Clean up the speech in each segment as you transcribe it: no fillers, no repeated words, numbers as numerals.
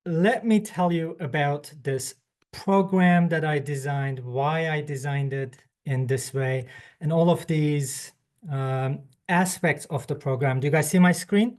let me tell you about this program that I designed, why I designed it in this way, and all of these aspects of the program. Do you guys see my screen?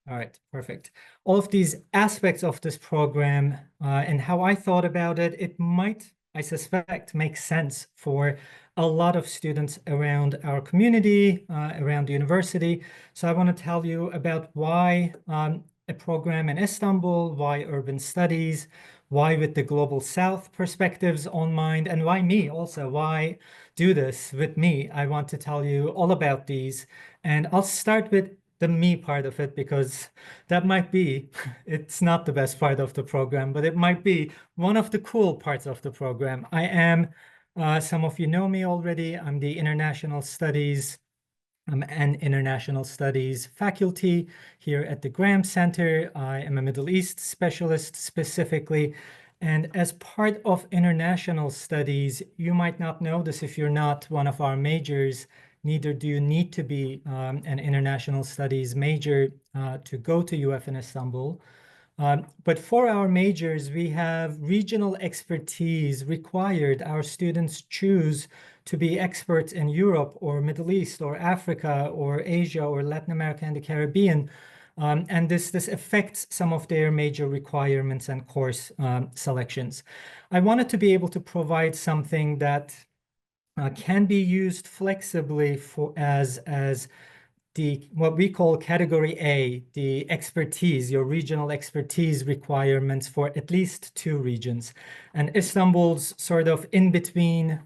All right, perfect. All of these aspects of this program and how I thought about it, it might, I suspect, make sense for a lot of students around our community, around the university. So I want to tell you about why a program in Istanbul, why urban studies, why with the global South perspectives on mind, and why me also, why do this with me. I want to tell you all about these. And I'll start with the me part of it because that might be, it's not the best part of the program, but it might be one of the cool parts of the program. I am, some of you know me already, I'm the International Studies and International Studies faculty here at the Graham Center. I am a Middle East specialist specifically. And as part of international studies, you might not know this if you're not one of our majors. Neither do you need to be an international studies major to go to UF in Istanbul. But for our majors, we have regional expertise required. Our students choose to be experts in Europe or Middle East or Africa or Asia or Latin America and the Caribbean. And this affects some of their major requirements and course selections. I wanted to be able to provide something that can be used flexibly for as the what we call category A, the expertise, your regional expertise requirements for at least two regions. And Istanbul's sort of in between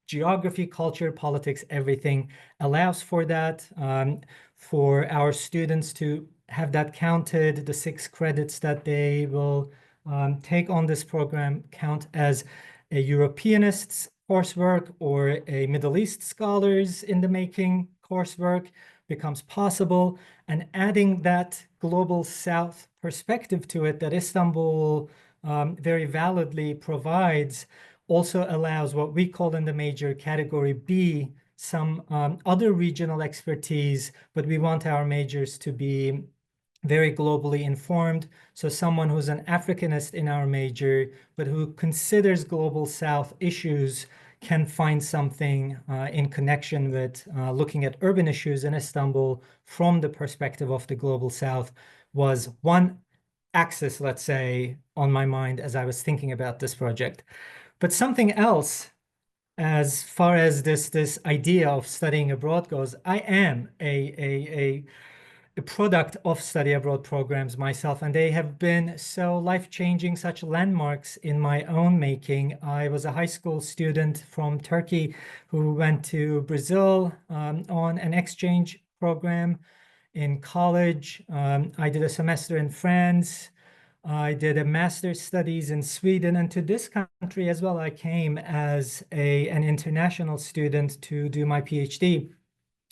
geography, culture, politics, everything allows for that, for our students to have that counted, the 6 credits that they will take on this program count as a Europeanists coursework or a Middle East scholars in the making coursework becomes possible, and adding that global South perspective to it that Istanbul very validly provides also allows what we call in the major category B some other regional expertise, but we want our majors to be very globally informed. So someone who's an Africanist in our major, but who considers global South issues can find something in connection with looking at urban issues in Istanbul from the perspective of the global South was one axis, let's say, on my mind as I was thinking about this project. But something else, as far as this idea of studying abroad goes, I am a product of study abroad programs myself, and they have been so life-changing, such landmarks in my own making. I was a high school student from Turkey who went to Brazil on an exchange program. In college, I did a semester in France. I did a master's studies in Sweden, and to this country as well, I came as an international student to do my PhD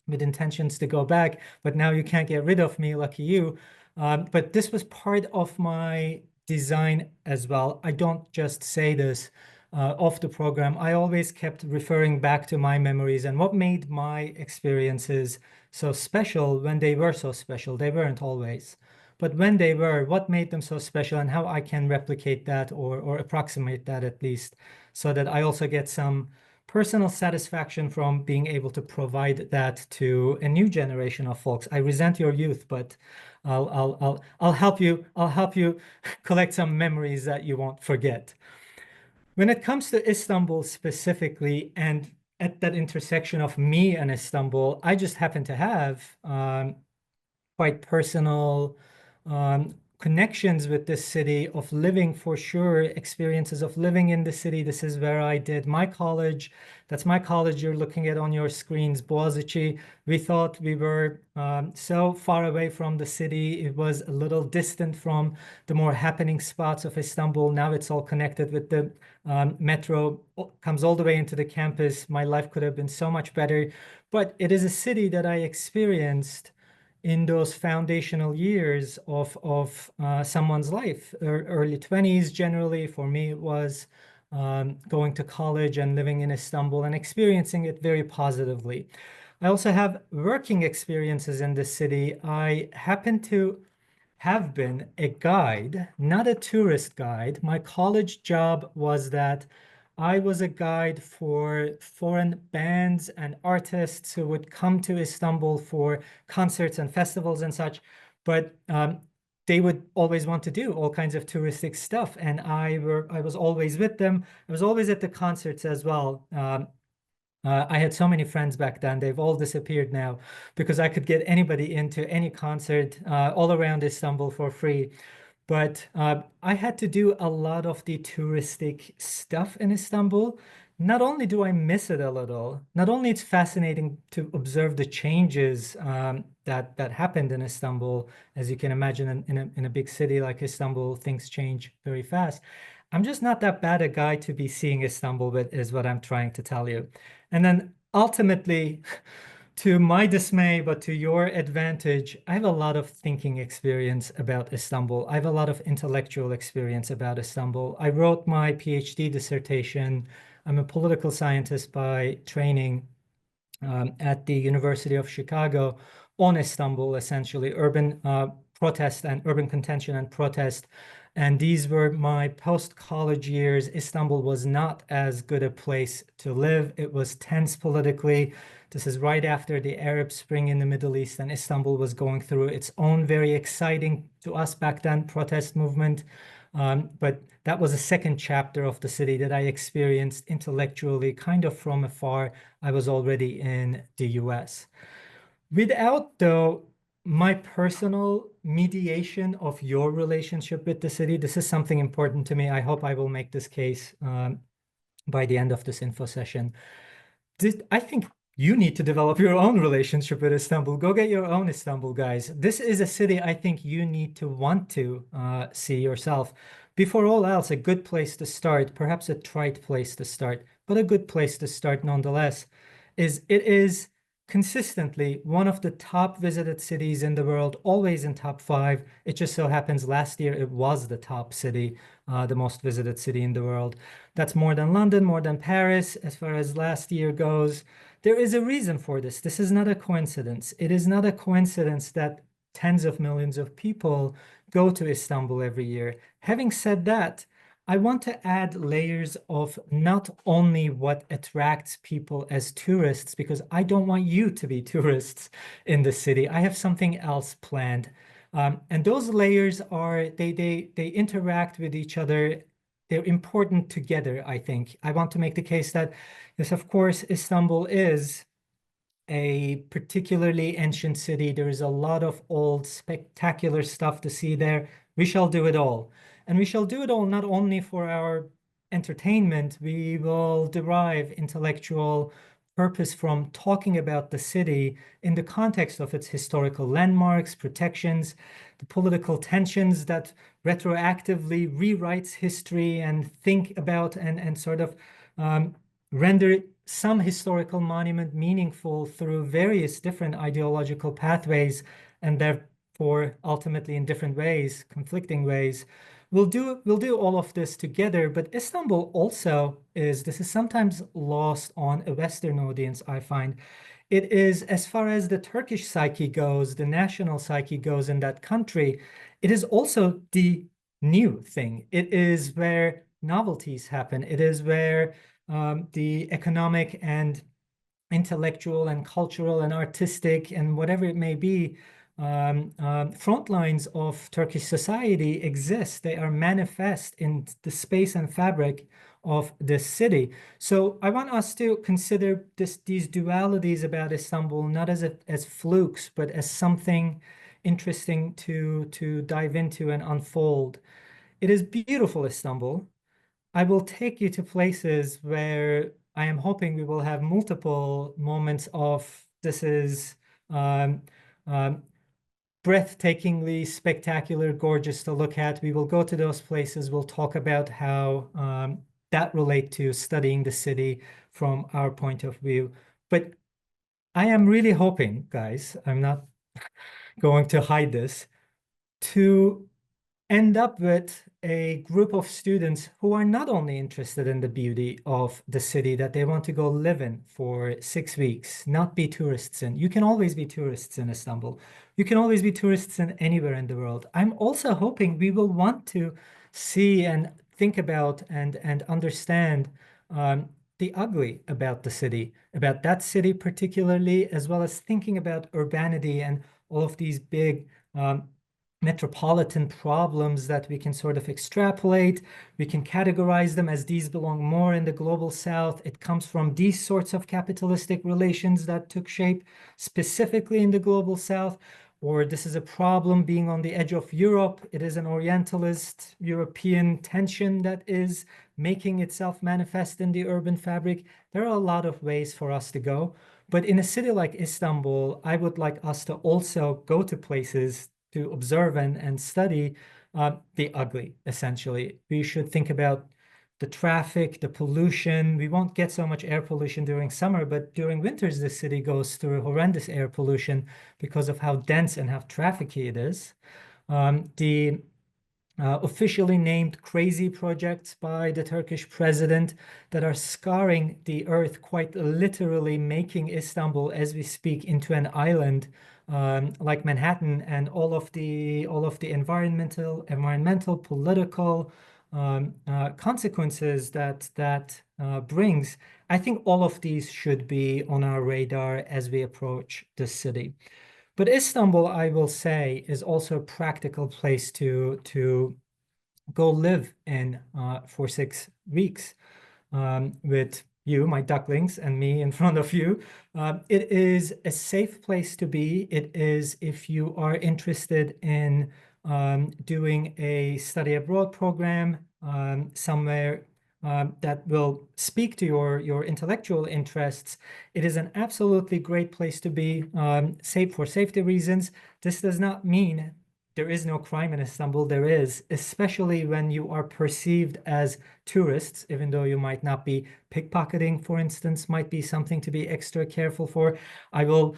with intentions to go back, but now you can't get rid of me, lucky you. But this was part of my design as well. I don't just say this of the program. I always kept referring back to my memories and what made my experiences so special when they were so special. They weren't always. But when they were, what made them so special and how I can replicate that or approximate that at least, so that I also get some personal satisfaction from being able to provide that to a new generation of folks. I resent your youth, but I'll help you. I'll help you collect some memories that you won't forget. When it comes to Istanbul specifically, and at that intersection of me and Istanbul, I just happen to have quite personal connections with this city of living for sure, experiences of living in the city. This is where I did my college. That's my college you're looking at on your screens, Boğaziçi. We thought we were so far away from the city. It was a little distant from the more happening spots of Istanbul. Now it's all connected with the metro, comes all the way into the campus. My life could have been so much better, but it is a city that I experienced in those foundational years of someone's life, early 20s generally. For me, it was going to college and living in Istanbul and experiencing it very positively. I also have working experiences in the city. I happen to have been a guide, not a tourist guide. My college job was that I was a guide for foreign bands and artists who would come to Istanbul for concerts and festivals and such. But they would always want to do all kinds of touristic stuff, and I was always with them. I was always at the concerts as well. I had so many friends back then. They've all disappeared now because I could get anybody into any concert all around Istanbul for free. But I had to do a lot of the touristic stuff in Istanbul. Not only do I miss it a little, not only it's fascinating to observe the changes that happened in Istanbul. As you can imagine, in a big city like Istanbul, things change very fast. I'm just not that bad a guy to be seeing Istanbul, but is what I'm trying to tell you. And then ultimately, to my dismay, but to your advantage, I have a lot of thinking experience about Istanbul. I have a lot of intellectual experience about Istanbul. I wrote my PhD dissertation. I'm a political scientist by training at the University of Chicago on Istanbul, essentially urban protest and urban contention and protest. And these were my post-college years. Istanbul was not as good a place to live. It was tense politically. This is right after the Arab Spring in the Middle East, and Istanbul was going through its own very exciting to us back then protest movement. But that was a second chapter of the city that I experienced intellectually, kind of from afar. I was already in the US. Without, though, my personal mediation of your relationship with the city, this is something important to me. I hope I will make this case by the end of this info session. I think you need to develop your own relationship with Istanbul. Go get your own Istanbul, guys. This is a city I think you need to want to see yourself. Before all else, a good place to start, perhaps a trite place to start, but a good place to start nonetheless, is it is consistently one of the top visited cities in the world, always in top five. It just so happens last year it was the top city, the most visited city in the world. That's more than London, more than Paris, as far as last year goes. There is a reason for this. This is not a coincidence. It is not a coincidence that tens of millions of people go to Istanbul every year. Having said that, I want to add layers of not only what attracts people as tourists, because I don't want you to be tourists in the city. I have something else planned. And those layers are, they interact with each other. They're important together, I think. I want to make the case that, yes, of course, Istanbul is a particularly ancient city. There is a lot of old, spectacular stuff to see there. We shall do it all. And we shall do it all not only for our entertainment, we will derive intellectual purpose from talking about the city in the context of its historical landmarks, protections, the political tensions that retroactively rewrites history and think about and sort of render some historical monument meaningful through various different ideological pathways, and therefore ultimately in different ways, conflicting ways. We'll do all of this together, but Istanbul also is, this is sometimes lost on a Western audience, I find. It is, as far as the Turkish psyche goes, the national psyche goes in that country, it is also the new thing. It is where novelties happen. It is where the economic and intellectual and cultural and artistic and whatever it may be, front lines of Turkish society exist. They are manifest in the space and fabric of this city. So I want us to consider these dualities about Istanbul not as flukes, but as something interesting to dive into and unfold. It is beautiful, Istanbul. I will take you to places where I am hoping we will have multiple moments of this is um, um, breathtakingly spectacular, gorgeous to look at. We will go to those places. We'll talk about how that relate to studying the city from our point of view. But I am really hoping, guys, I'm not going to hide this, to end up with a group of students who are not only interested in the beauty of the city that they want to go live in for 6 weeks, not be tourists in. You can always be tourists in Istanbul. You can always be tourists in anywhere in the world. I'm also hoping we will want to see and think about and understand um, the ugly about the city, about that city particularly, as well as thinking about urbanity and all of these big metropolitan problems that we can sort of extrapolate. We can categorize them as these belong more in the global south. It comes from these sorts of capitalistic relations that took shape specifically in the global south. Or this is a problem being on the edge of Europe. It is an Orientalist European tension that is making itself manifest in the urban fabric. There are a lot of ways for us to go. But in a city like Istanbul, I would like us to also go to places to observe and study the ugly, essentially. We should think about the traffic, the pollution. We won't get so much air pollution during summer, but during winters, the city goes through horrendous air pollution because of how dense and how trafficy it is. The officially named crazy projects by the Turkish president that are scarring the earth, quite literally making Istanbul, as we speak, into an island like Manhattan, and all of the environmental, political consequences that brings. I think all of these should be on our radar as we approach the city. But Istanbul, I will say, is also a practical place to go live in for 6 weeks with you, my ducklings, and me in front of you. It is a safe place to be. It is if you are interested in doing a study abroad program somewhere that will speak to your intellectual interests. It is an absolutely great place to be, safe for safety reasons. This does not mean there is no crime in Istanbul. There is, especially when you are perceived as tourists, even though you might not be. Pickpocketing, for instance, might be something to be extra careful for. I will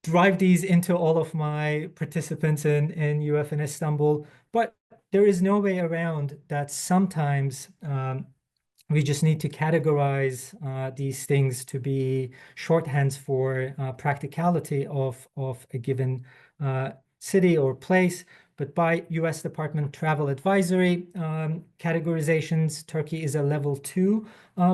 drive these into all of my participants in UF in Istanbul, but there is no way around that. Sometimes we just need to categorize these things to be shorthands for practicality of a given city or place. But by US Department Travel Advisory categorizations, Turkey is a level 2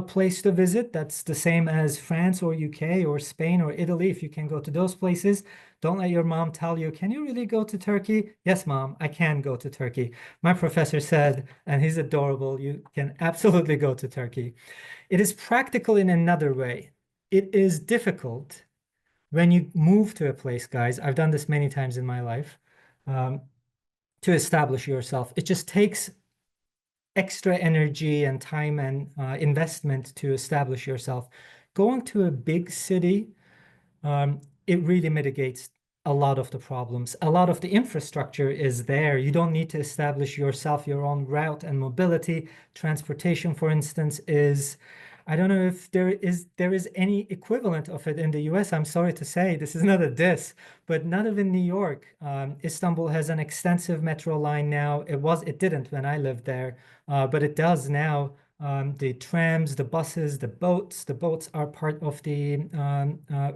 place to visit. That's the same as France or UK or Spain or Italy. If you can go to those places, don't let your mom tell you, can you really go to Turkey? Yes, mom, I can go to Turkey. My professor said, and he's adorable, you can absolutely go to Turkey. It is practical in another way. It is difficult when you move to a place, guys. I've done this many times in my life, um, to establish yourself. It just takes extra energy and time and investment to establish yourself. Going to a big city, it really mitigates a lot of the problems. A lot of the infrastructure is there. You don't need to establish yourself your own route and mobility. Transportation, for instance, is, I don't know if there is any equivalent of it in the US. I'm sorry to say, this is not a diss, but not even New York. Istanbul has an extensive metro line now. It didn't when I lived there, but it does now. The trams, the buses, the boats. The boats are part of the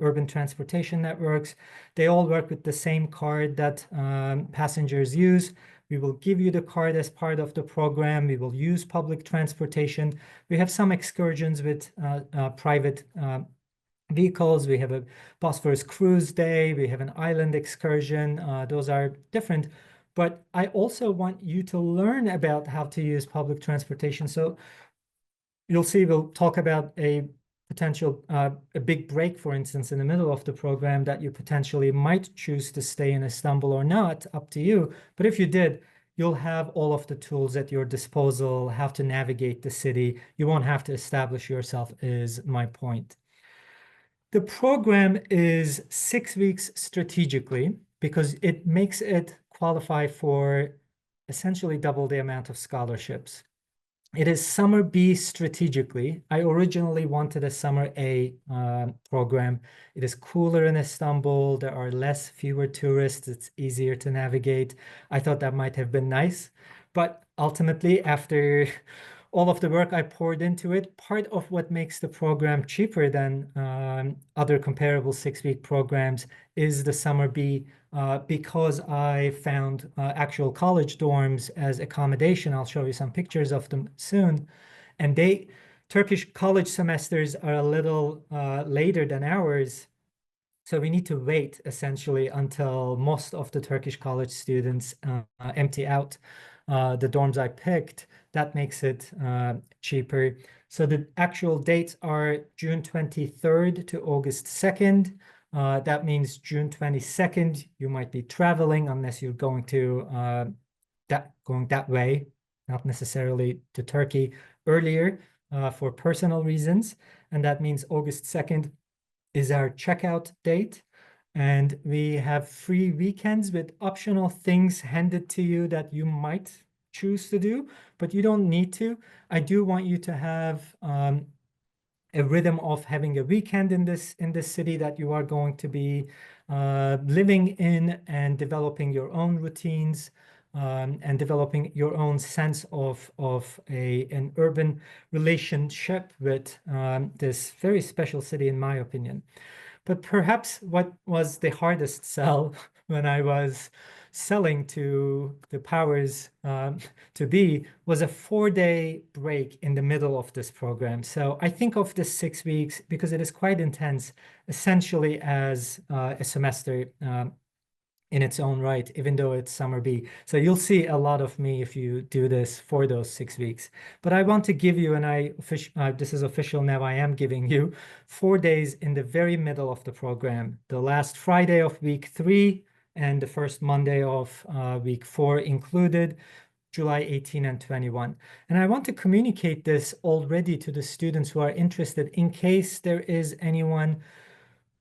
urban transportation networks. They all work with the same card that passengers use. We will give you the card as part of the program. We will use public transportation. We have some excursions with private vehicles. We have a Bosphorus cruise day. We have an island excursion. Those are different. But I also want you to learn about how to use public transportation. So you'll see we'll talk about a potential a big break, for instance, in the middle of the program that you potentially might choose to stay in Istanbul or not, up to you. But if you did, you'll have all of the tools at your disposal, how to navigate the city. You won't have to establish yourself, is my point. The program is 6 weeks strategically because it makes it qualify for essentially double the amount of scholarships. It is summer B strategically. I originally wanted a summer A program. It is cooler in Istanbul. There are fewer tourists. It's easier to navigate. I thought that might have been nice. But ultimately, after all of the work I poured into it, part of what makes the program cheaper than other comparable 6-week programs is the summer B because I found actual college dorms as accommodation. I'll show you some pictures of them soon. And Turkish college semesters are a little later than ours. So we need to wait essentially until most of the Turkish college students empty out the dorms I picked. That makes it cheaper. So the actual dates are June 23rd to August 2nd. That means June 22nd, you might be traveling unless you're going that way, not necessarily to Turkey earlier for personal reasons. And that means August 2nd is our checkout date. And we have free weekends with optional things handed to you that you might choose to do, but you don't need to. I do want you to have a rhythm of having a weekend in this city that you are going to be living in and developing your own routines and developing your own sense of an urban relationship with this very special city, in my opinion. But perhaps what was the hardest sell when I was selling to the powers to be was a 4-day break in the middle of this program. So I think of this 6 weeks because it is quite intense, essentially as a semester in its own right, even though it's summer B. So you'll see a lot of me if you do this for those 6 weeks. But I want to give you, and this is official now, I am giving you 4 days in the very middle of the program, the last Friday of week 3 and the first Monday of week 4 included, July 18 and 21. And I want to communicate this already to the students who are interested in case there is anyone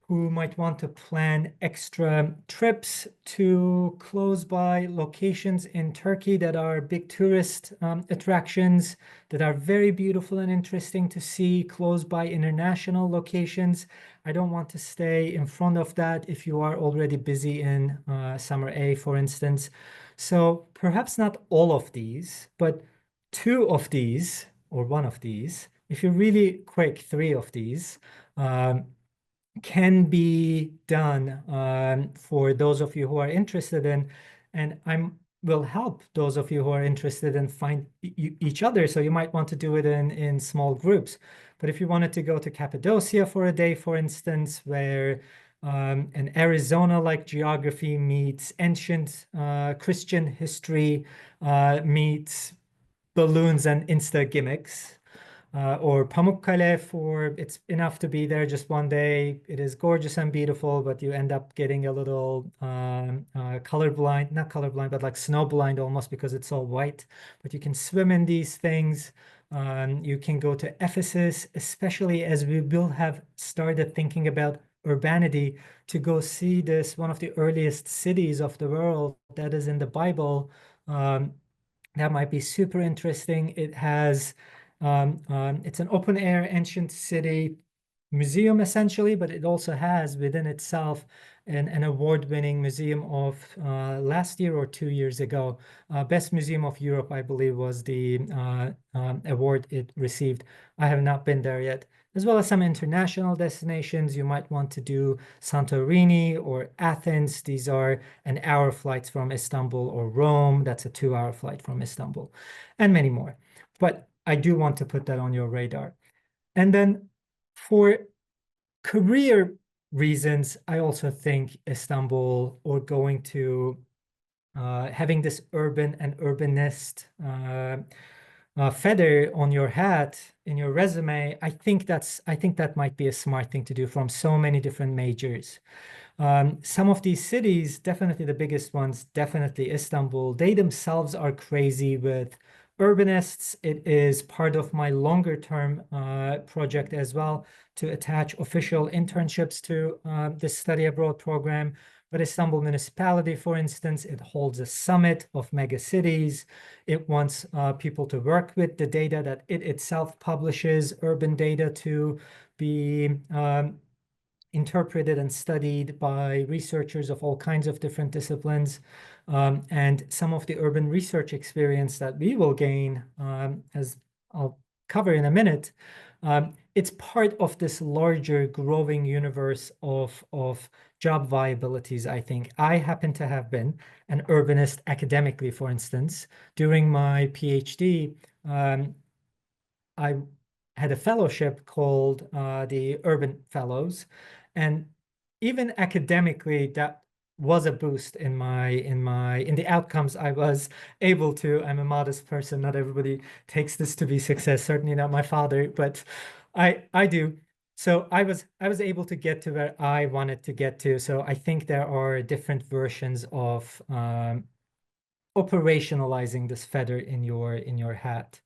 who might want to plan extra trips to close by locations in Turkey that are big tourist attractions that are very beautiful and interesting to see close by international locations. I don't want to stay in front of that if you are already busy in summer A, for instance. So perhaps not all of these, but 2 of these or one of these, if you're really quick, 3 of these. Can be done for those of you who are interested in, and I will help those of you who are interested in find each other. So you might want to do it in small groups. But if you wanted to go to Cappadocia for a day, for instance, where an Arizona-like geography meets ancient Christian history, meets balloons and Insta gimmicks, or Pamukkale for it's enough to be there just one day. It is gorgeous and beautiful, but you end up getting a little colorblind, not colorblind, but like snowblind almost because it's all white. But you can swim in these things. You can go to Ephesus, especially as we will have started thinking about urbanity to go see this, one of the earliest cities of the world that is in the Bible. That might be super interesting. It's an open air ancient city museum essentially, but it also has within itself an award-winning museum of last year or 2 years ago. Best Museum of Europe, I believe, was the award it received. I have not been there yet. As well as some international destinations. You might want to do Santorini or Athens. These are an hour flights from Istanbul, or Rome. That's a 2-hour flight from Istanbul, and many more. But I do want to put that on your radar. And then for career reasons, I also think Istanbul, or going to having this urban and urbanist feather on your hat in your resume, I think that might be a smart thing to do from so many different majors. Some of these cities, definitely the biggest ones, definitely Istanbul, they themselves are crazy with urbanists. It is part of my longer term project as well to attach official internships to this study abroad program But Istanbul municipality, for instance, it holds a summit of mega cities. It wants people to work with the data that it itself publishes, urban data, to be interpreted and studied by researchers of all kinds of different disciplines. And some of the urban research experience that we will gain, as I'll cover in a minute, it's part of this larger growing universe of job viabilities, I think. I happen to have been an urbanist academically, for instance. During my PhD, I had a fellowship called the Urban Fellows, and even academically, that was a boost in the outcomes I was able to. I'm a modest person. Not everybody takes this to be success. Certainly not my father, but I do. So I was able to get to where I wanted to get to. So I think there are different versions of operationalizing this feather in your hat.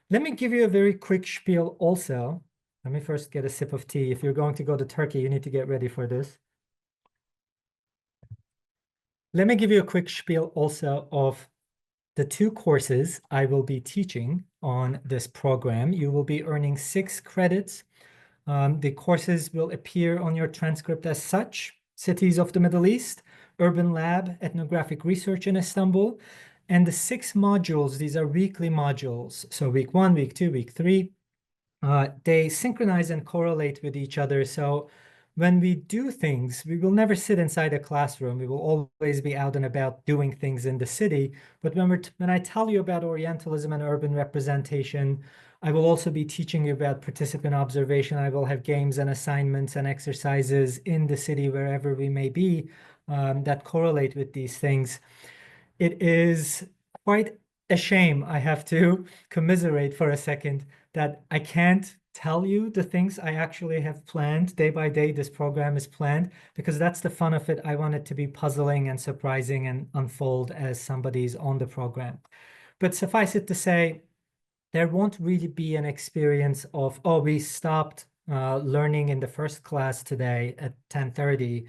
Let me give you a very quick spiel also. Let me first get a sip of tea. If you're going to go to Turkey, you need to get ready for this. Let me give you a quick spiel also of the two courses I will be teaching on this program. You will be earning 6 credits. The courses will appear on your transcript as such: Cities of the Middle East, Urban Lab, Ethnographic Research in Istanbul, and the 6 modules. These are weekly modules. So week 1, week 2, week 3. They synchronize and correlate with each other. So when we do things, we will never sit inside a classroom. We will always be out and about doing things in the city. But when I tell you about Orientalism and urban representation, I will also be teaching you about participant observation. I will have games and assignments and exercises in the city, wherever we may be, that correlate with these things. It is quite a shame, I have to commiserate for a second, that I can't tell you the things I actually have planned day by day. This program is planned because that's the fun of it. I want it to be puzzling and surprising and unfold as somebody's on the program. But suffice it to say, there won't really be an experience of, oh, we stopped learning in the first class today at 10:30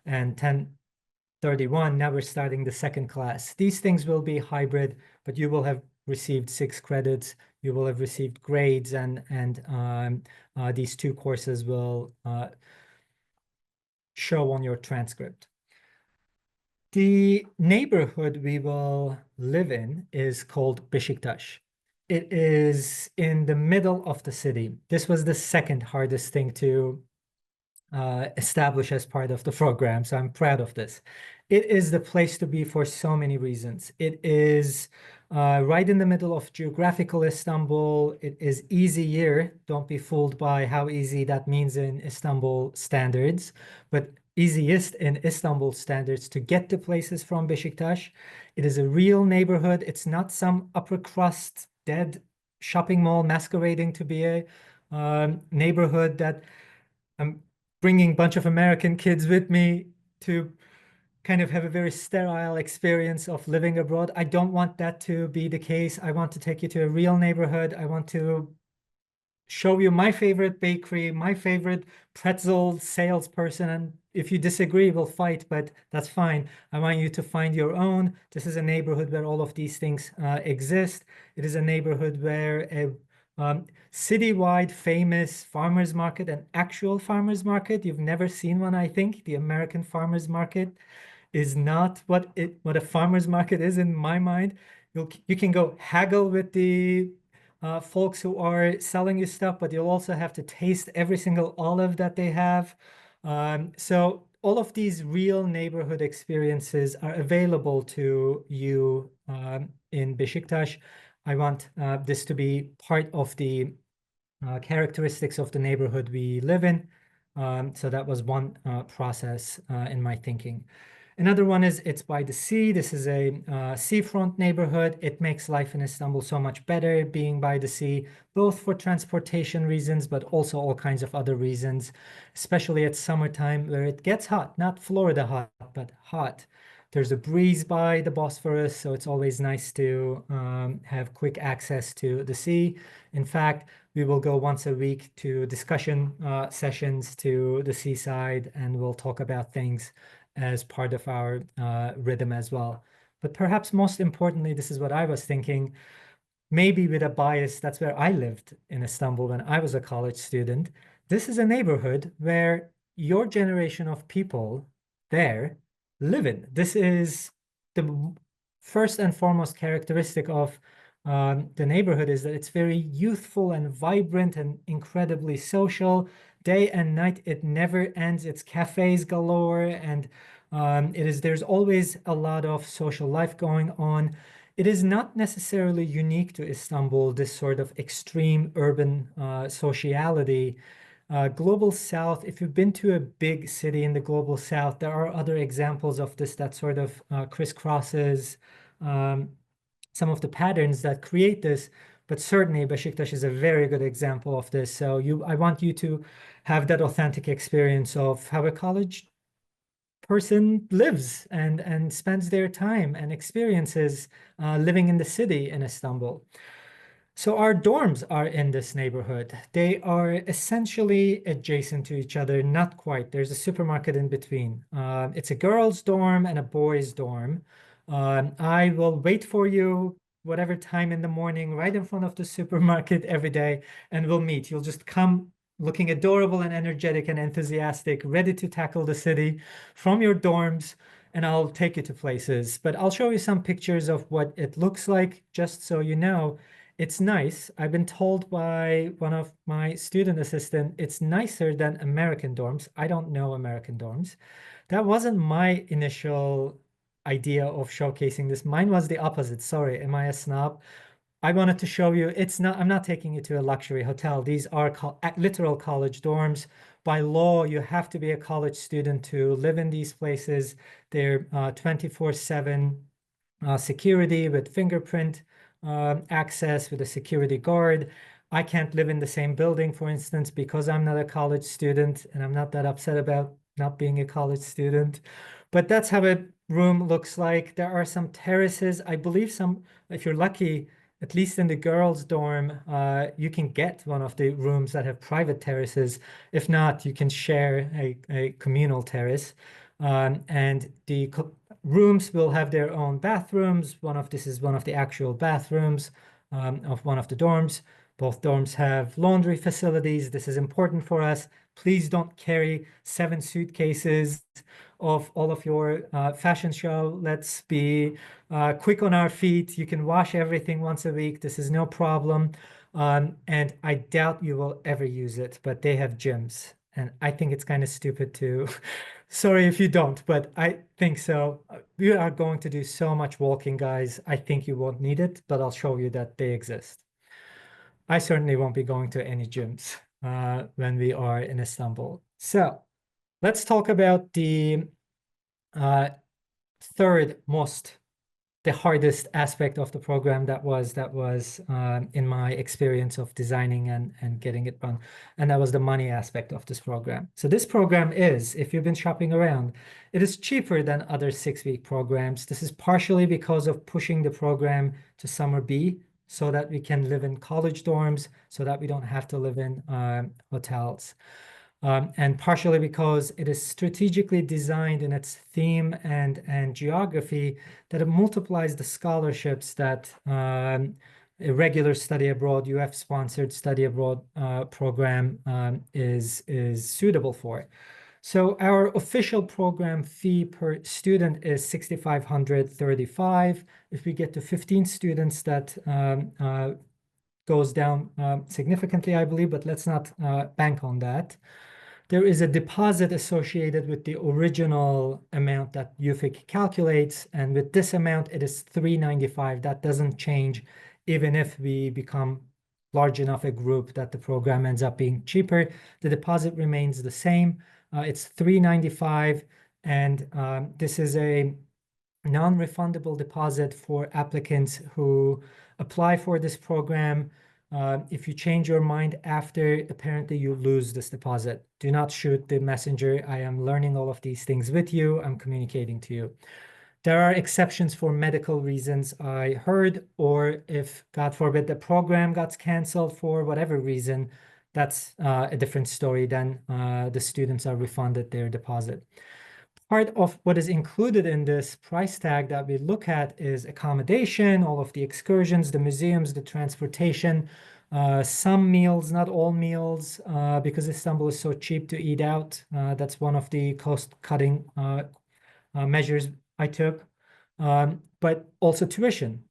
and 10:31. Now we're starting the second class. These things will be hybrid, but you will have received 6 credits. You will have received grades, and these 2 courses will show on your transcript. The neighborhood we will live in is called Beşiktaş. It is in the middle of the city. This was the second hardest thing to establish as part of the program, so I'm proud of this. It is the place to be for so many reasons. It is right in the middle of geographical Istanbul. It is easier. Don't be fooled by how easy that means in Istanbul standards, but easiest in Istanbul standards to get to places from Beşiktaş. It is a real neighborhood. It's not some upper crust dead shopping mall masquerading to be a neighborhood that I'm bringing a bunch of American kids with me to kind of have a very sterile experience of living abroad. I don't want that to be the case. I want to take you to a real neighborhood. I want to show you my favorite bakery, my favorite pretzel salesperson. And if you disagree, we'll fight, but that's fine. I want you to find your own. This is a neighborhood where all of these things exist. It is a neighborhood where a citywide famous farmers market, an actual farmers market. You've never seen one, I think. The American farmers market is not what a farmers market is in my mind. You can go haggle with the folks who are selling you stuff, but you'll also have to taste every single olive that they have. So all of these real neighborhood experiences are available to you in Beşiktaş. I want this to be part of the characteristics of the neighborhood we live in. So that was one process in my thinking. Another one is it's by the sea. This is a seafront neighborhood. It makes life in Istanbul so much better being by the sea, both for transportation reasons, but also all kinds of other reasons, especially at summertime where it gets hot, not Florida hot, but hot. There's a breeze by the Bosphorus, so it's always nice to have quick access to the sea. In fact, we will go once a week to discussion sessions to the seaside, and we'll talk about things as part of our rhythm as well. But perhaps most importantly, this is what I was thinking, maybe with a bias, that's where I lived in Istanbul when I was a college student. This is a neighborhood where your generation of people there live in. This is the first and foremost characteristic of the neighborhood is that it's very youthful and vibrant and incredibly social. Day and night, it never ends. It's cafes galore, and there's always a lot of social life going on. It is not necessarily unique to Istanbul, this sort of extreme urban sociality. Global South, if you've been to a big city in the Global South, there are other examples of this that sort of crisscrosses um, some of the patterns that create this. But certainly Beşiktaş is a very good example of this. So I want you to have that authentic experience of how a college person lives and spends their time and experiences living in the city in Istanbul. So our dorms are in this neighborhood. They are essentially adjacent to each other, not quite. There's a supermarket in between. It's a girls' dorm and a boys' dorm. I will wait for you whatever time in the morning, right in front of the supermarket every day, and we'll meet. You'll just come looking adorable and energetic and enthusiastic, ready to tackle the city from your dorms, and I'll take you to places. But I'll show you some pictures of what it looks like, just so you know. It's nice. I've been told by one of my student assistant, it's nicer than American dorms. I don't know American dorms. That wasn't my initial idea of showcasing this. Mine was the opposite. Sorry, am I a snob? I wanted to show you, I'm not taking you to a luxury hotel. These are literal college dorms. By law, you have to be a college student to live in these places. They're 24/7 security with fingerprint access with a security guard. I can't live in the same building, for instance, because I'm not a college student, and I'm not that upset about not being a college student. But that's how a room looks like. There are some terraces. I believe if you're lucky, at least in the girls' dorm, you can get one of the rooms that have private terraces. If not, you can share a communal terrace. And the rooms will have their own bathrooms. This is one of the actual bathrooms of one of the dorms. Both dorms have laundry facilities. This is important for us. Please don't carry 7 suitcases of all of your fashion show. Let's be quick on our feet. You can wash everything once a week. This is no problem. And I doubt you will ever use it, but they have gyms. And I think it's kind of stupid to, sorry if you don't, but I think so. We are going to do so much walking, guys. I think you won't need it, but I'll show you that they exist. I certainly won't be going to any gyms when we are in Istanbul. So let's talk about the third most, the hardest aspect of the program that was in my experience of designing and getting it run, and that was the money aspect of this program. So this program is, if you've been shopping around, it is cheaper than other 6-week programs. This is partially because of pushing the program to summer B, so that we can live in college dorms, so that we don't have to live in hotels. And partially because it is strategically designed in its theme and geography, that it multiplies the scholarships that a regular study abroad, UF-sponsored study abroad program is suitable for. So our official program fee per student is 6,535. If we get to 15 students, that goes down significantly, I believe, but let's not bank on that. There is a deposit associated with the original amount that UFIC calculates, and with this amount, it is $395. That doesn't change even if we become large enough a group that the program ends up being cheaper. The deposit remains the same. It's $395, and this is a non-refundable deposit for applicants who apply for this program. If you change your mind after, apparently you lose this deposit. Do not shoot the messenger. I am learning all of these things with you. I'm communicating to you. There are exceptions for medical reasons, I heard, or if, God forbid, the program got canceled for whatever reason, that's a different story. Then the students are refunded their deposit. part of what is included in this price tag that we look at is accommodation, all of the excursions, the museums, the transportation, some meals, not all meals, because Istanbul is so cheap to eat out. That's one of the cost-cutting measures I took, but also tuition.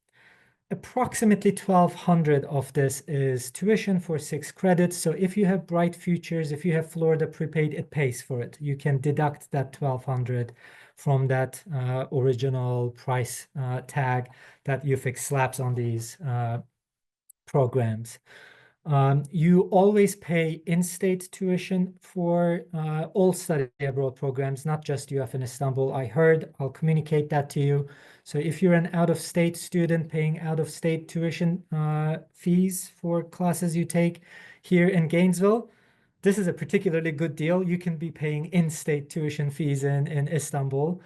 Approximately 1,200 of this is tuition for 6 credits. So if you have Bright Futures, if you have Florida prepaid, it pays for it. You can deduct that 1,200 from that original price tag that UFIX slaps on these programs. You always pay in-state tuition for all study abroad programs, not just UF in Istanbul. I heard, I'll communicate that to you. So if you're an out-of-state student paying out-of-state tuition fees for classes you take here in Gainesville, this is a particularly good deal. You can be paying in-state tuition fees in Istanbul.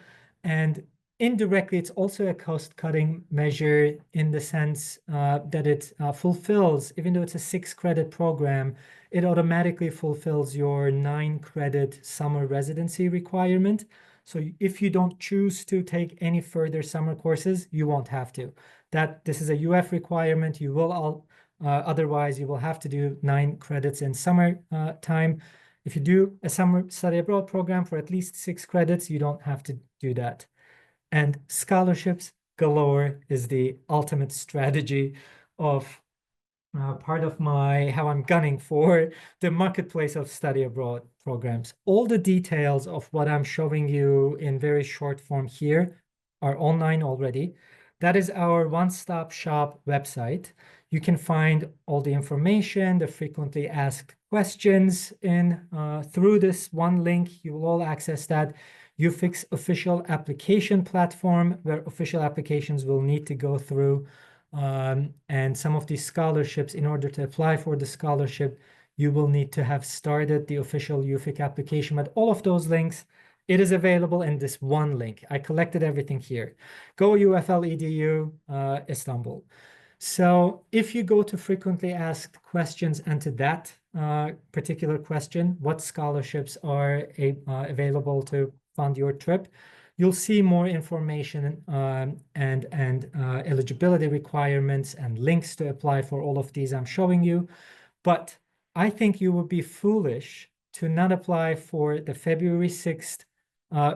And indirectly, it's also a cost-cutting measure in the sense that it fulfills, even though it's a 6-credit program, it automatically fulfills your 9-credit summer residency requirement. So if you don't choose to take any further summer courses, you won't have to. This is a UF requirement. You will otherwise, you will have to do 9 credits in summer time. If you do a summer study abroad program for at least 6 credits, you don't have to do that. And scholarships galore is the ultimate strategy of part of how I'm gunning for the marketplace of study abroad programs. All the details of what I'm showing you in very short form here are online already. That is our one-stop shop website. You can find all the information, the frequently asked questions through this one link. You will all access that. UFIX official application platform where official applications will need to go through. And some of these scholarships, in order to apply for the scholarship, you will need to have started the official UFIC application. But all of those links, it is available in this one link. I collected everything here. Go UFL EDU Istanbul. So if you go to frequently asked questions and to that particular question, what scholarships are available to fund your trip, you'll see more information and eligibility requirements and links to apply for all of these I'm showing you. But I think you would be foolish to not apply for the February 6th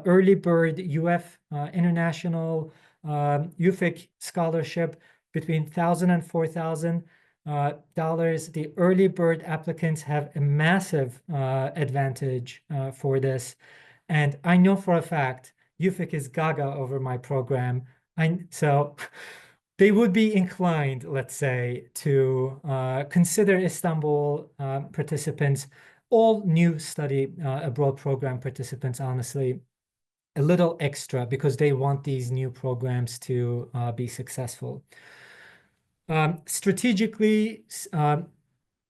early bird UF International UFIC scholarship between $1,000 and $4,000. The early bird applicants have a massive advantage for this. And I know for a fact UFIC is gaga over my program. So they would be inclined, let's say, to consider Istanbul participants, all new study abroad program participants, honestly, a little extra because they want these new programs to be successful. Strategically,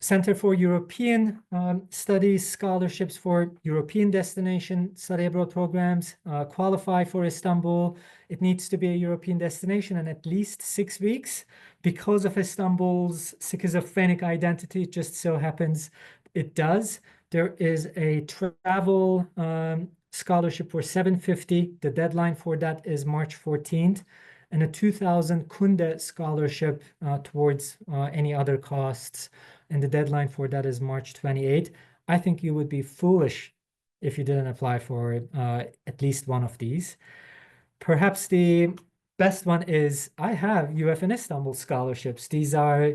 Center for European Studies scholarships for European destination study abroad programs qualify for Istanbul. It needs to be a European destination and at least 6 weeks. Because of Istanbul's schizophrenic identity, it just so happens it does. There is a travel scholarship for 750. The deadline for that is March 14th. And a 2,000 Kunde scholarship towards any other costs. And the deadline for that is March 28th. I think you would be foolish if you didn't apply for at least one of these. Perhaps the best one is I have UF in Istanbul scholarships. These are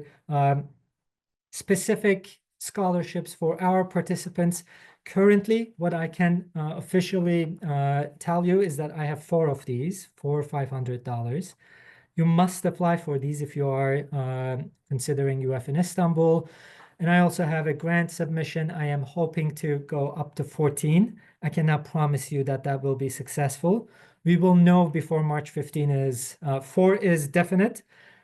specific scholarships for our participants. Currently, what I can officially tell you is that I have 4 of these for $500. You must apply for these if you are considering UF in Istanbul. And I also have a grant submission. I am hoping to go up to 14. I cannot promise you that that will be successful. We will know before March 15 is 4 is definite.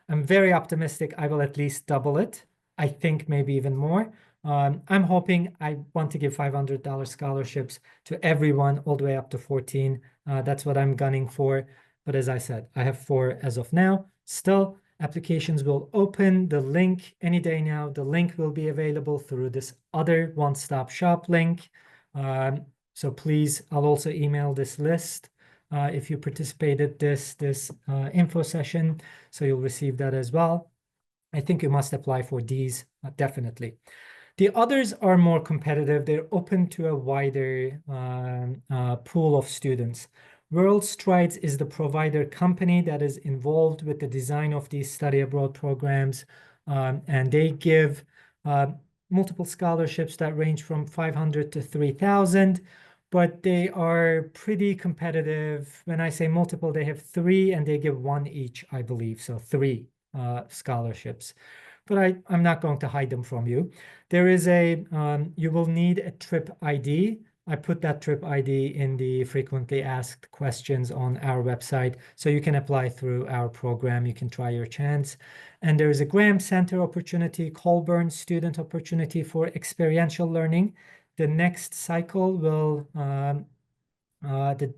I'm very optimistic I will at least double it. I think maybe even more. I'm hoping I want to give $500 scholarships to everyone all the way up to 14. That's what I'm gunning for. But as I said, I have 4 as of now. Still, applications will open the link any day now. The link will be available through this other one-stop shop link. So please, I'll also email this list if you participated this info session, so you'll receive that as well. I think you must apply for these definitely. The others are more competitive. They're open to a wider pool of students. World Strides is the provider company that is involved with the design of these study abroad programs, and they give uh, multiple scholarships that range from 500 to 3,000, but they are pretty competitive. When I say multiple, they have three and they give one each, I believe. So three scholarships. But I'm not going to hide them from you. There is you will need a trip ID. I put that trip ID in the frequently asked questions on our website, so you can apply through our program. You can try your chance. And there is a Graham Center opportunity, Colburn student opportunity for experiential learning. The next cycle will, the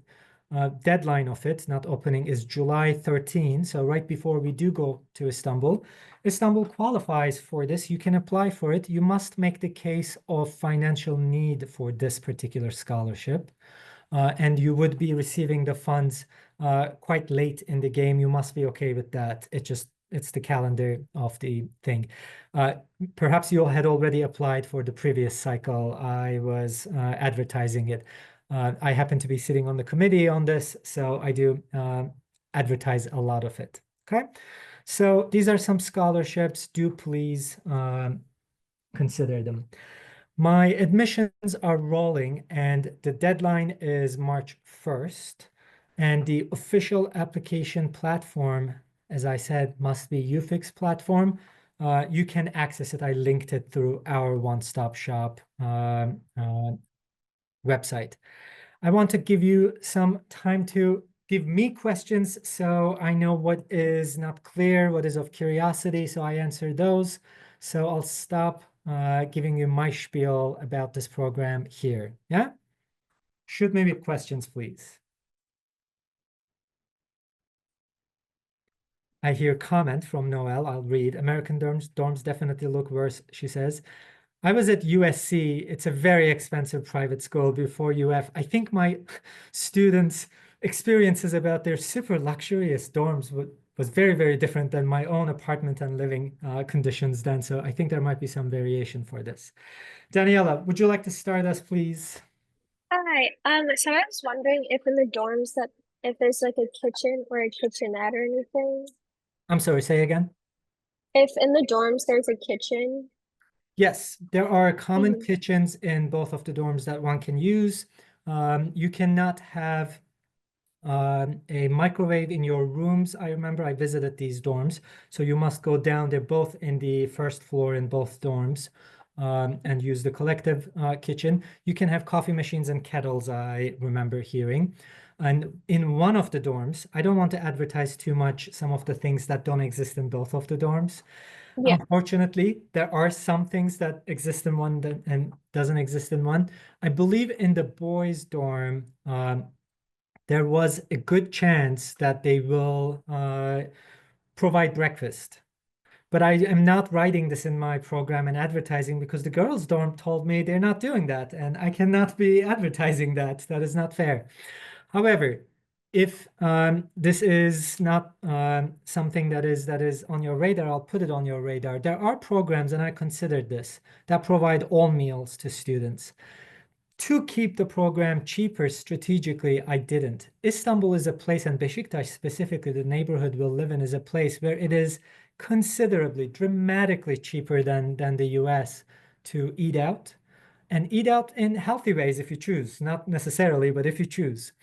deadline of it, not opening, is July 13. So right before we do go to Istanbul. Istanbul qualifies for this. You can apply for it. You must make the case of financial need for this particular scholarship. And you would be receiving the funds quite late in the game. You must be okay with that. It's the calendar of the thing. Uh, Perhaps you had already applied for the previous cycle. I was advertising it. I happen to be sitting on the committee on this, so I do advertise a lot of it. Okay, so these are some scholarships. Do please consider them. My admissions are rolling, and the deadline is March 1st. And the official application platform, as I said, must be UFIX platform. You can access it. I linked it through our one-stop shop website. I want to give you some time to give me questions so I know what is not clear, what is of curiosity, so I answer those. So I'll stop giving you my spiel about this program here. Yeah? Shoot me with questions, please. I hear comment from Noel. I'll read. American dorms definitely look worse, she says. I was at USC. It's a very expensive private school before UF. I think my students' experiences about their super luxurious dorms was very, very different than my own apartment and living conditions then. So I think there might be some variation for this. Daniela, would you like to start us, please? Hi. So I was wondering if in the dorms that if there's like a kitchen or a kitchenette or anything. I'm sorry, say again. If in the dorms there's a kitchen. Yes, there are common Mhm. kitchens in both of the dorms that one can use. You cannot have a microwave in your rooms. I remember I visited these dorms, so you must go down. They're both in the first floor in both dorms, and use the collective kitchen. You can have coffee machines and kettles, I remember hearing. And in one of the dorms, I don't want to advertise too much some of the things that don't exist in both of the dorms. Yeah. Unfortunately, there are some things that exist in one that, and doesn't exist in one. I believe in the boys' dorm, there was a good chance that they will provide breakfast. But I am not writing this in my program and advertising because the girls' dorm told me they're not doing that, and I cannot be advertising that. That is not fair. However, if this is not something that is on your radar, I'll put it on your radar. There are programs, and I considered this, that provide all meals to students. To keep the program cheaper strategically, I didn't. Istanbul is a place, and Beşiktaş specifically, the neighborhood we'll live in, is a place where it is considerably, dramatically cheaper than the US to eat out, and eat out in healthy ways if you choose. Not necessarily, but if you choose.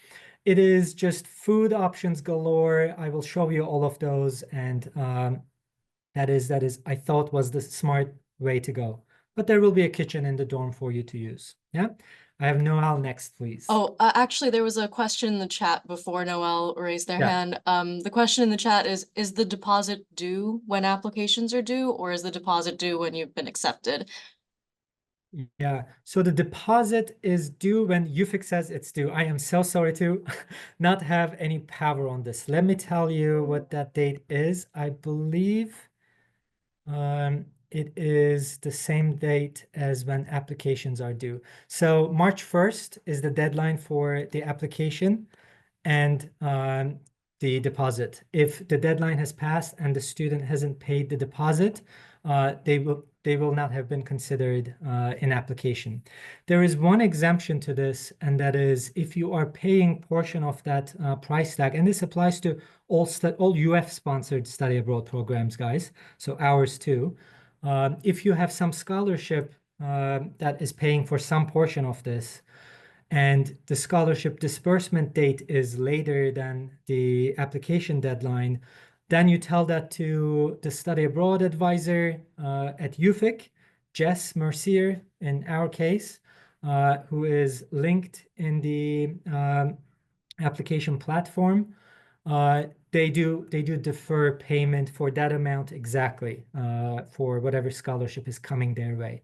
It is just food options galore. I will show you all of those, and that is I thought was the smart way to go. But there will be a kitchen in the dorm for you to use. Yeah. I have Noel next, please. Oh, actually, there was a question in the chat before Noel raised their Yeah. hand. The question in the chat is the deposit due when applications are due, or is the deposit due when you've been accepted? Yeah. So the deposit is due when UFIX says it's due. I am so sorry to not have any power on this. Let me tell you what that date is. I believe it is the same date as when applications are due. So March 1st is the deadline for the application and the deposit. If the deadline has passed and the student hasn't paid the deposit, they will not have been considered in application. There is one exemption to this, and that is if you are paying portion of that price tag, and this applies to all UF-sponsored study abroad programs, guys, so ours too. If you have some scholarship that is paying for some portion of this, and the scholarship disbursement date is later than the application deadline, then you tell that to the study abroad advisor at UFIC, Jess Mercier in our case, who is linked in the application platform. They do defer payment for that amount exactly for whatever scholarship is coming their way.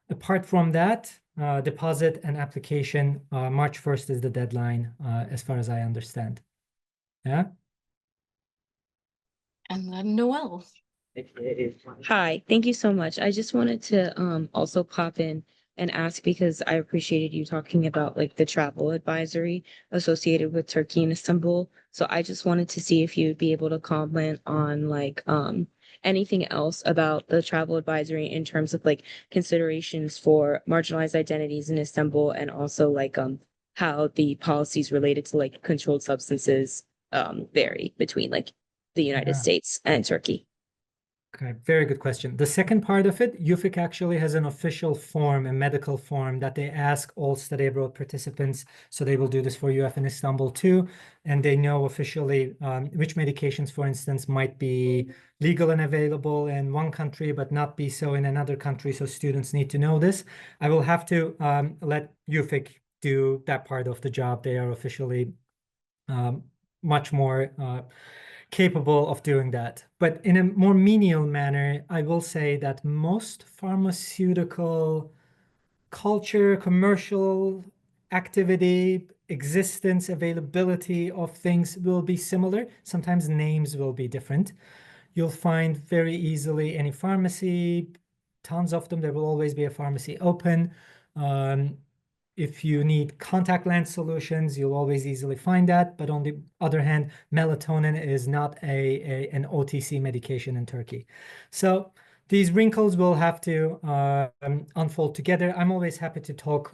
Apart from that, deposit and application, March 1st is the deadline, as far as I understand. Yeah. And then Noel. Hi, thank you so much. I just wanted to also pop in and ask because I appreciated you talking about like the travel advisory associated with Turkey and Istanbul. So I just wanted to see if you'd be able to comment on like anything else about the travel advisory in terms of like considerations for marginalized identities in Istanbul and also like how the policies related to like controlled substances vary between like the United Yeah. States and Turkey. Okay, very good question. The second part of it, UFIC actually has an official form, a medical form that they ask all study abroad participants. So they will do this for UF in Istanbul too. And they know officially which medications, for instance, might be legal and available in one country, but not be so in another country. So students need to know this. I will have to let UFIC do that part of the job. They are officially much more capable of doing that. But in a more menial manner, I will say that most pharmaceutical culture, commercial activity, existence, availability of things will be similar. Sometimes names will be different. You'll find very easily any pharmacy, tons of them. There will always be a pharmacy open. If you need contact lens solutions, you'll always easily find that. But on the other hand, melatonin is not an OTC medication in Turkey. So these wrinkles will have to unfold together. I'm always happy to talk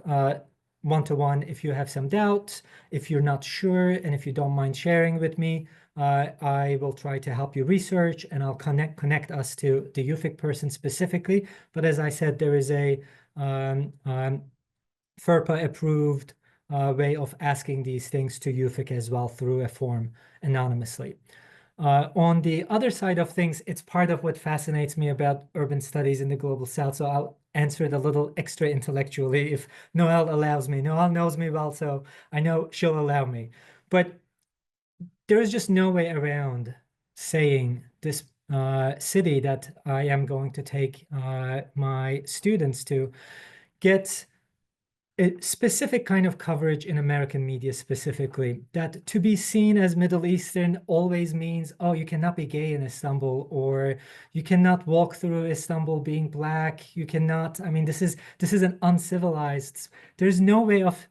one-to-one if you have some doubts, if you're not sure, and if you don't mind sharing with me. I will try to help you research, and I'll connect us to the UFIC person specifically. But as I said, there is a FERPA approved way of asking these things to UFIC as well through a form anonymously. On the other side of things, it's part of what fascinates me about urban studies in the Global South. So I'll answer it a little extra intellectually if Noelle allows me. Noelle knows me well, so I know she'll allow me. But there is just no way around saying this city that I am going to take my students to get a specific kind of coverage in American media specifically, that to be seen as Middle Eastern always means, oh, you cannot be gay in Istanbul, or you cannot walk through Istanbul being black. You cannot, I mean, this is an uncivilized, there's no way of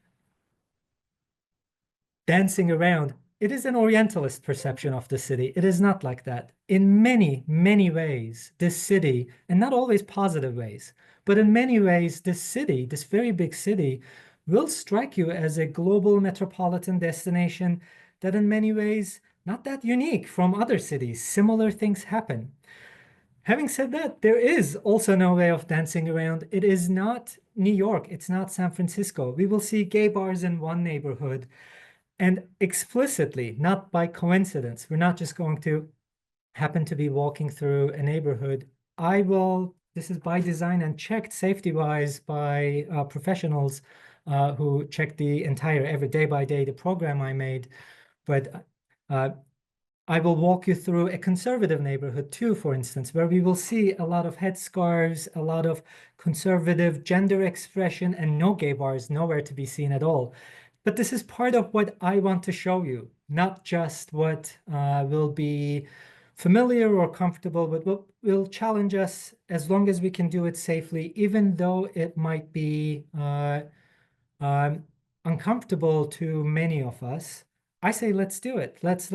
dancing around. It is an Orientalist perception of the city. It is not like that. In many, many ways, this city, and not always positive ways, but in many ways, this city, this very big city, will strike you as a global metropolitan destination that in many ways, not that unique from other cities. Similar things happen. Having said that, there is also no way of dancing around. It is not New York. It's not San Francisco. We will see gay bars in one neighborhood. And explicitly, not by coincidence, we're not just going to happen to be walking through a neighborhood. This is by design and checked safety-wise by professionals who check the entire every day by day, the program I made. But I will walk you through a conservative neighborhood too, for instance, where we will see a lot of headscarves, a lot of conservative gender expression, and no gay bars, nowhere to be seen at all. But this is part of what I want to show you, not just what will be familiar or comfortable, but will challenge us as long as we can do it safely, even though it might be uncomfortable to many of us. I say let's do it. Let's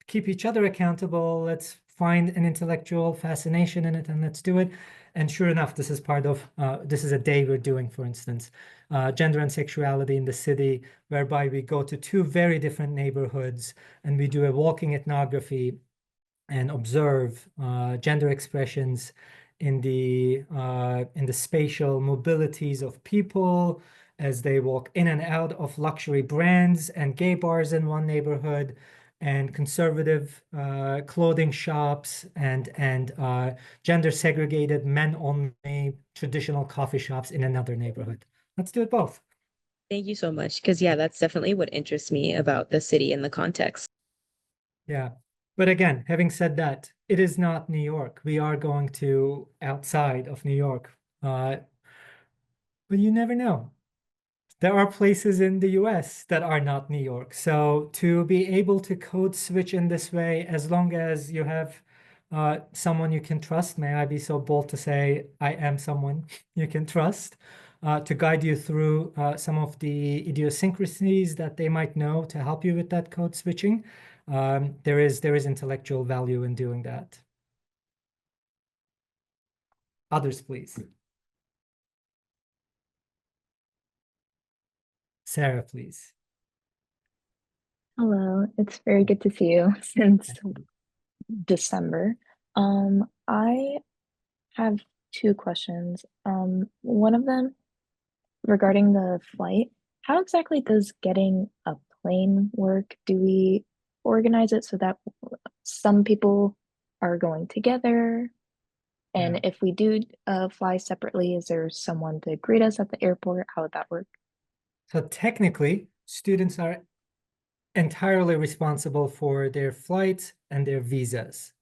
keep each other accountable. Let's find an intellectual fascination in it, and let's do it. And sure enough, this is part of this is a day we're doing, for instance, gender and sexuality in the city, whereby we go to two very different neighborhoods and we do a walking ethnography and observe gender expressions in the spatial mobilities of people as they walk in and out of luxury brands and gay bars in one neighborhood, and conservative clothing shops and gender segregated men only traditional coffee shops in another neighborhood. Let's do it both. Thank you so much. Because yeah, that's definitely what interests me about the city and the context. Yeah. But again, having said that, it is not New York. We are going to outside of New York. But you never know. There are places in the US that are not New York. So to be able to code switch in this way, as long as you have someone you can trust, may I be so bold to say I am someone you can trust, to guide you through some of the idiosyncrasies that they might know to help you with that code switching. There is intellectual value in doing that. Others, please. Sarah, please. Hello, it's very good to see you since December. I have two questions. One of them regarding the flight. How exactly does getting a plane work? Do we organize it so that some people are going together? And Yeah. if we do fly separately, is there someone to greet us at the airport? How would that work? So technically, students are entirely responsible for their flights and their visas.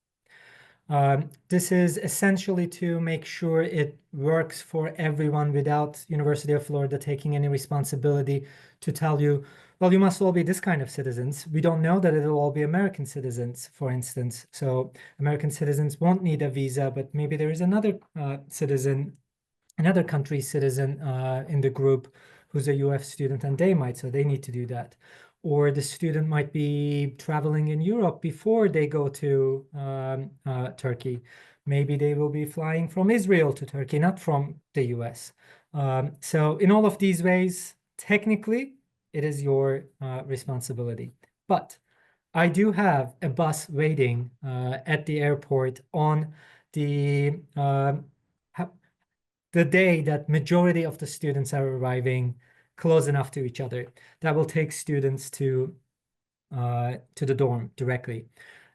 This is essentially to make sure it works for everyone without University of Florida taking any responsibility to tell you, well, you must all be this kind of citizens. We don't know that it'll all be American citizens, for instance. So American citizens won't need a visa, but maybe there is another citizen, another country's citizen in the group who's a UF student, and they might, so they need to do that. Or the student might be traveling in Europe before they go to Turkey. Maybe they will be flying from Israel to Turkey, not from the US. So in all of these ways, technically, it is your responsibility. But I do have a bus waiting at the airport on the day that majority of the students are arriving close enough to each other. That will take students to the dorm directly.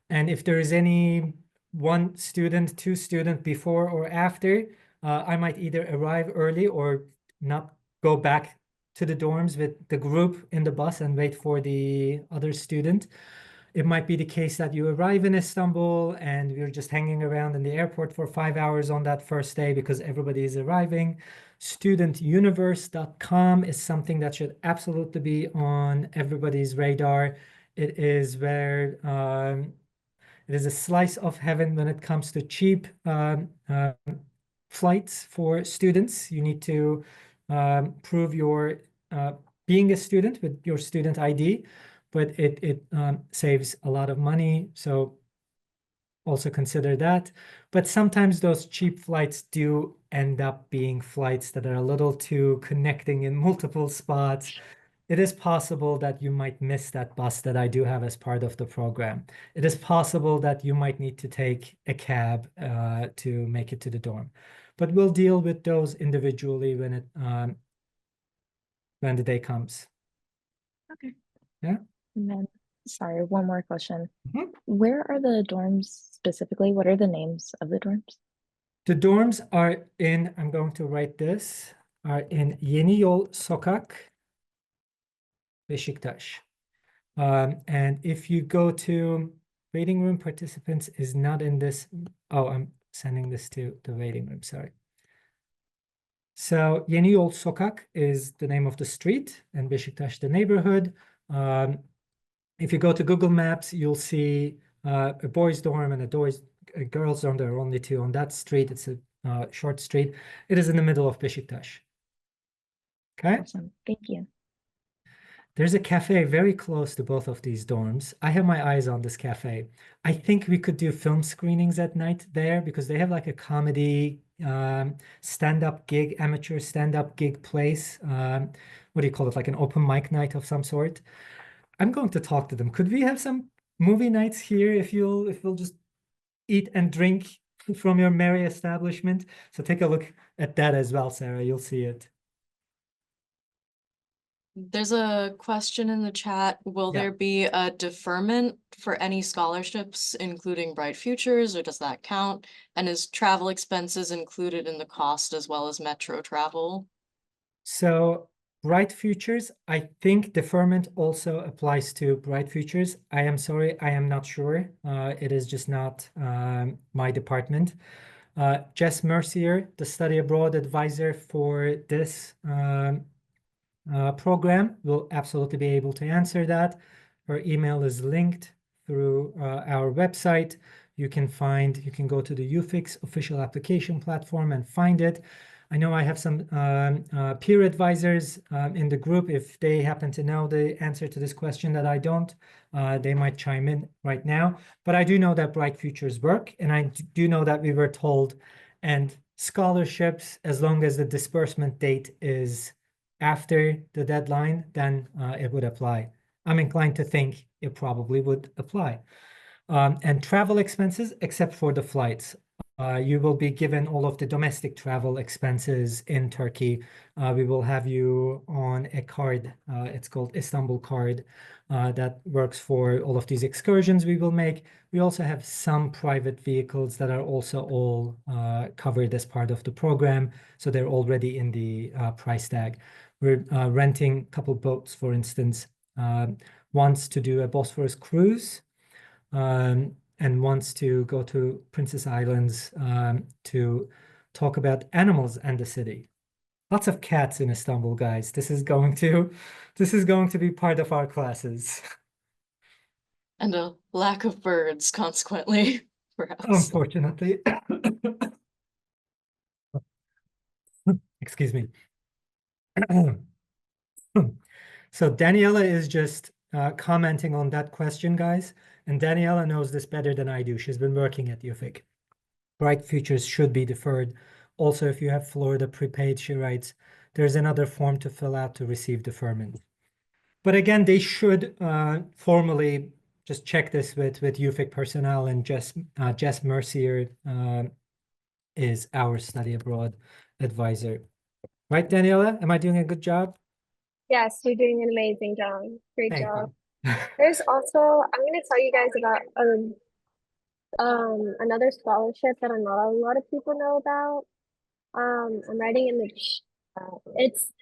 And if there is any one student, two student before or after, I might either arrive early or not go back to the dorms with the group in the bus and wait for the other student. It might be the case that you arrive in Istanbul and we're just hanging around in the airport for 5 hours on that first day because everybody is arriving. Studentuniverse.com is something that should absolutely be on everybody's radar. It is where it is a slice of heaven when it comes to cheap flights for students. You need to prove your being a student with your student ID, but it saves a lot of money. So also consider that. But sometimes those cheap flights do end up being flights that are a little too connecting in multiple spots. It is possible that you might miss that bus that I do have as part of the program. It is possible that you might need to take a cab to make it to the dorm. But we'll deal with those individually when the day comes. Okay. Yeah. And then, sorry, one more question. Mhm. Where are the dorms specifically? What are the names of the dorms? The dorms are in, I'm going to write this, are in Yeni Yol Sokak, Beşiktaş. And if you go to waiting room participants is not in this. Oh, I'm sending this to the waiting room, sorry. So Yeni Yol Sokak is the name of the street and Beşiktaş the neighborhood. If you go to Google Maps, you'll see a boys' dorm and a girls' dorm. There are only two on that street. It's a short street. It is in the middle of Beşiktaş. Okay. Awesome. Thank you. There's a cafe very close to both of these dorms. I have my eyes on this cafe. I think we could do film screenings at night there because they have like a comedy stand-up gig, amateur stand-up gig place. What do you call it? Like an open mic night of some sort. I'm going to talk to them. Could we have some movie nights here if we'll just eat and drink from your merry establishment? So take a look at that as well, Sarah. You'll see it. There's a question in the chat. Will Yeah. there be a deferment for any scholarships, including Bright Futures, or does that count? And is travel expenses included in the cost as well as metro travel? So Bright Futures, I think deferment also applies to Bright Futures. I am sorry, I am not sure. It is just not my department. Jess Mercier, the study abroad advisor for this program, will absolutely be able to answer that. Her email is linked through our website. You can go to the UFIX official application platform and find it. I know I have some peer advisors in the group. If they happen to know the answer to this question that I don't, they might chime in right now. But I do know that Bright Futures work, and I do know that we were told, and scholarships, as long as the disbursement date is after the deadline, then it would apply. I'm inclined to think it probably would apply. And travel expenses, except for the flights. You will be given all of the domestic travel expenses in Turkey. We will have you on a card. It's called Istanbul card that works for all of these excursions we will make. We also have some private vehicles that are also all covered as part of the program. So they're already in the price tag. We're renting a couple boats, for instance, once to do a Bosphorus cruise, and wants to go to Princess Islands to talk about animals and the city. Lots of cats in Istanbul, guys. This is going to be part of our classes. And a lack of birds, consequently, perhaps. Unfortunately. Excuse me. So Daniela is just commenting on that question, guys. And Daniela knows this better than I do. She's been working at UFIC. Bright Futures should be deferred. Also, if you have Florida prepaid, she writes, there's another form to fill out to receive deferment. But again, they should formally just check this with UFIC personnel, and Jess Mercier is our study abroad advisor. Right, Daniela? Am I doing a good job? Yes, you're doing an amazing job. Great Thank job. you. There's also, I'm going to tell you guys about another scholarship that not a lot of people know about. I'm writing in the it's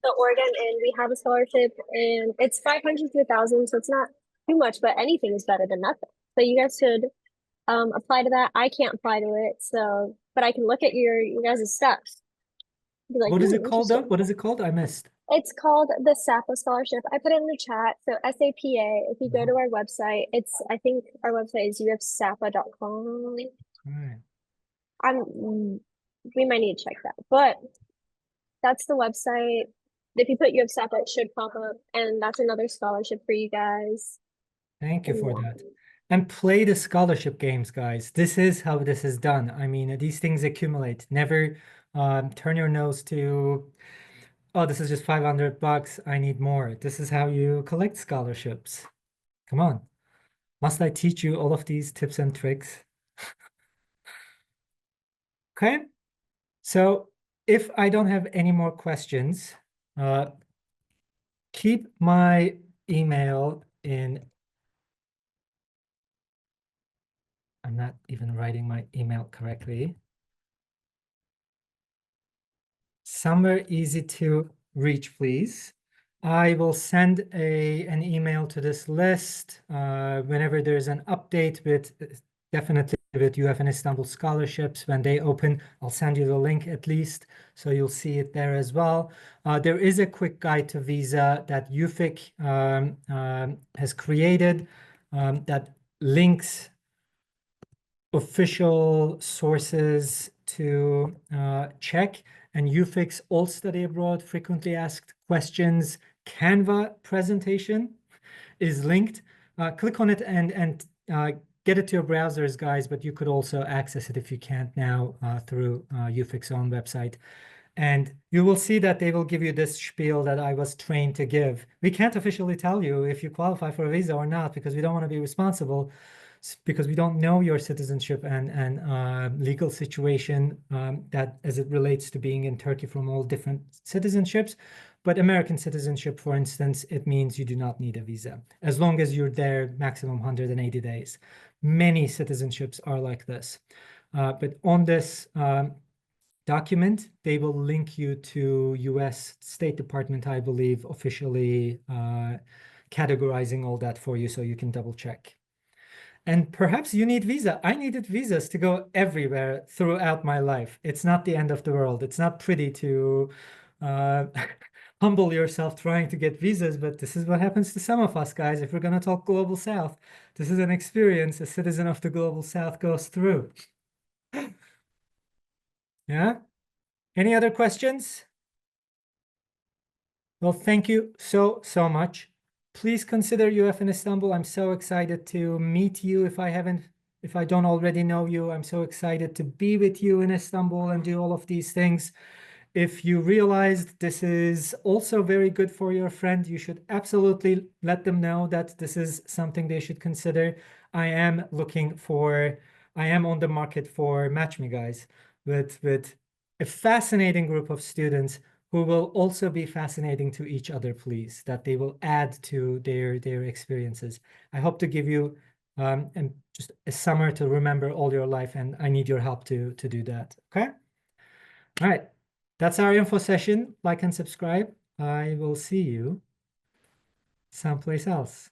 the Oregon, and we have a scholarship, and it's 500 to 1,000, so it's not too much, but anything is better than nothing. So you guys should apply to that. I can't apply to it, so but I can look at your guys' steps. Be like, What is it called though? interesting. What is it called? I missed. It's called the SAPA scholarship. I put it in the chat. So SAPA, if you go to our website, I think our website is ufsapa.com. Right. We might need to check that, but that's the website. If you put UFSAPA, it should pop up, and that's another scholarship for you guys. Thank you for that. And play the scholarship games, guys. This is how this is done. I mean, these things accumulate. Never turn your nose to, oh, this is just $500. I need more. This is how you collect scholarships. Come on. Must I teach you all of these tips and tricks? Okay. So if I don't have any more questions, keep my email in. I'm not even writing my email correctly. Somewhere easy to reach, please. I will send an email to this list whenever there's an update with definitely with UF and Istanbul scholarships. When they open, I'll send you the link at least, so you'll see it there as well. There is a quick guide to visa that UFIC has created that links, official sources to check, and UFIX All Study Abroad Frequently Asked Questions Canva presentation is linked. Click on it and get it to your browsers, guys, but you could also access it if you can't now through UFIX's own website. And you will see that they will give you this spiel that I was trained to give. We can't officially tell you if you qualify for a visa or not because we don't want to be responsible, because we don't know your citizenship and legal situation that as it relates to being in Turkey from all different citizenships. But American citizenship, for instance, it means you do not need a visa as long as you're there maximum 180 days. Many citizenships are like this. But on this document, they will link you to US State Department, I believe, officially categorizing all that for you so you can double check. And perhaps you need visa. I needed visas to go everywhere throughout my life. It's not the end of the world. It's not pretty to humble yourself trying to get visas, but this is what happens to some of us, guys. If we're going to talk Global South, this is an experience a citizen of the Global South goes through. Yeah? Any other questions? Well, thank you so much. Please consider UF in Istanbul. I'm so excited to meet you. If I don't already know you, I'm so excited to be with you in Istanbul and do all of these things. If you realized this is also very good for your friend, you should absolutely let them know that this is something they should consider. I am on the market for Match Me, guys, with a fascinating group of students who will also be fascinating to each other, please, that they will add to their experiences. I hope to give you and just a summer to remember all your life, and I need your help to do that. Okay? All right. That's our info session. Like and subscribe. I will see you someplace else.